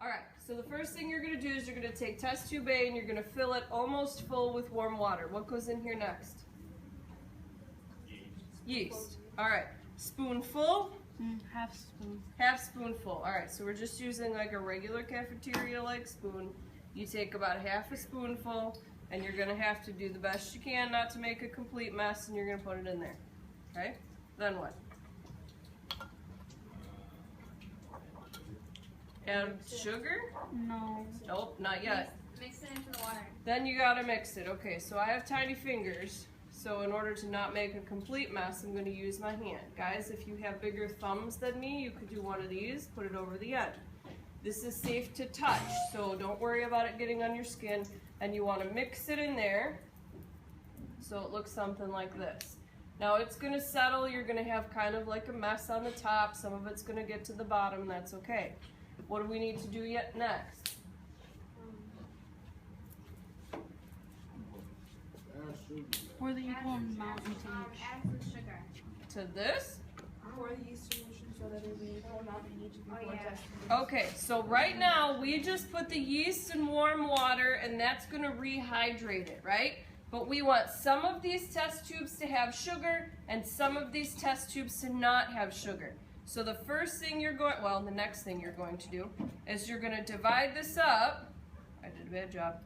All right, so the first thing you're gonna do is you're gonna take test tube A and you're gonna fill it almost full with warm water. What goes in here next? Yeast. All right, spoonful? Half spoon. Half spoonful. All right, so we're just using like a regular cafeteria-like spoon. You take about half a spoonful and you're gonna have to do the best you can not to make a complete mess, and you're gonna put it in there, okay? Then what? Add sugar? No. Nope, not yet. Mix it into the water. Then you gotta mix it. Okay, so I have tiny fingers, so in order to not make a complete mess, I'm gonna use my hand. Guys, if you have bigger thumbs than me, you could do one of these, put it over the end. This is safe to touch, so don't worry about it getting on your skin, and you wanna mix it in there so it looks something like this. Now it's gonna settle, you're gonna have kind of like a mess on the top, some of it's gonna get to the bottom, that's okay. What do we need to do yet next? Pour the equal amount into each. Add some sugar. To this? Pour the yeast solution so that it will be equal amount in each before testing. Okay, so right now we just put the yeast in warm water and that's gonna rehydrate it, right? But we want some of these test tubes to have sugar and some of these test tubes to not have sugar. So the first thing the next thing you're going to do is you're gonna divide this up. I did a bad job.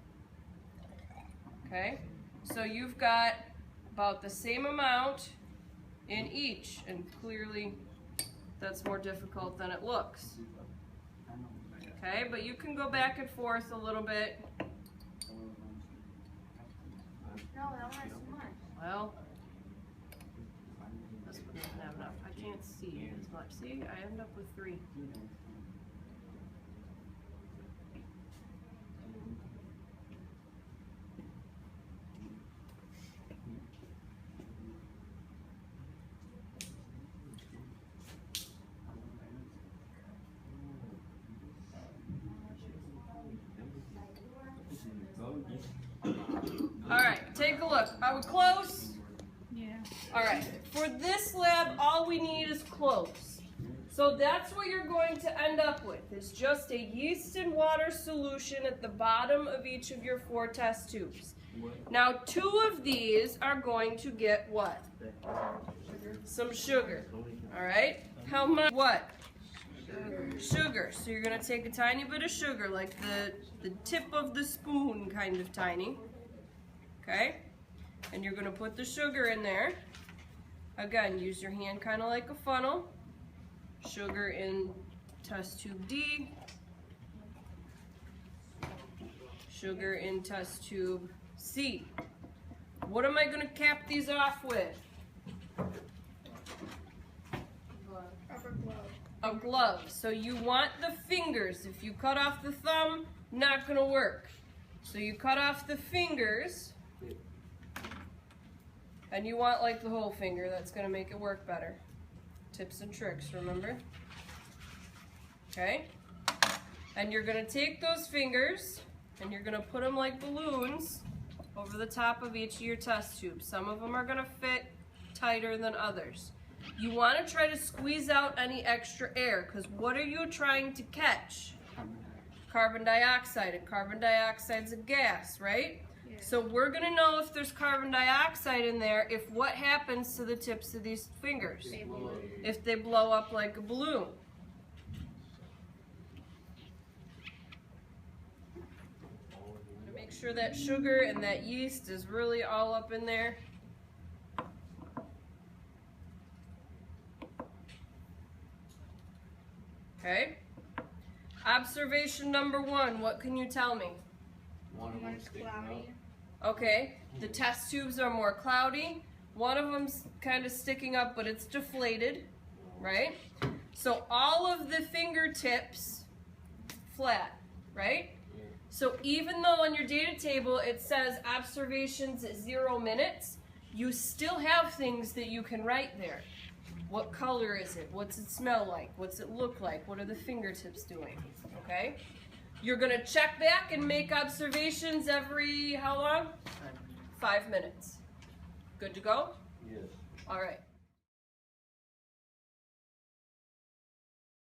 Okay, so you've got about the same amount in each, and clearly that's more difficult than it looks. Okay, but you can go back and forth a little bit. No, that one's too much. Well, this one doesn't have enough. I can't see as much. See, I end up with 3. All right, take a look. Are we close? Yeah. All right, for this lab, all we need is close. So that's what you're going to end up with, is just a yeast and water solution at the bottom of each of your 4 test tubes. Now, 2 of these are going to get what? Some sugar. All right, how much? What? Sugar. So you're going to take a tiny bit of sugar, like the tip of the spoon, kind of tiny. Okay? And you're going to put the sugar in there. Again, use your hand kind of like a funnel. Sugar in test tube D. Sugar in test tube C. What am I going to cap these off with? Rubber glove. A glove. So you want the fingers. If you cut off the thumb, not going to work. So you cut off the fingers. And you want like the whole finger, that's gonna make it work better. Tips and tricks, remember? Okay? And you're gonna take those fingers and you're gonna put them like balloons over the top of each of your test tubes. Some of them are gonna fit tighter than others. You wanna try to squeeze out any extra air, because what are you trying to catch? Carbon dioxide, and carbon dioxide's a gas, right? So we're gonna know if there's carbon dioxide in there if what happens to the tips of these fingers. If they blow up like a balloon. Make sure that sugar and that yeast is really all up in there. Okay. Observation number 1, what can you tell me? One's cloudy. Okay, the test tubes are more cloudy. One of them's kind of sticking up, but it's deflated, right? So all of the fingertips flat, right? So even though on your data table it says observations at 0 minutes, you still have things that you can write there. What color is it? What's it smell like? What's it look like? What are the fingertips doing? Okay? You're going to check back and make observations every, how long? 5 minutes. Good to go? Yes. All right.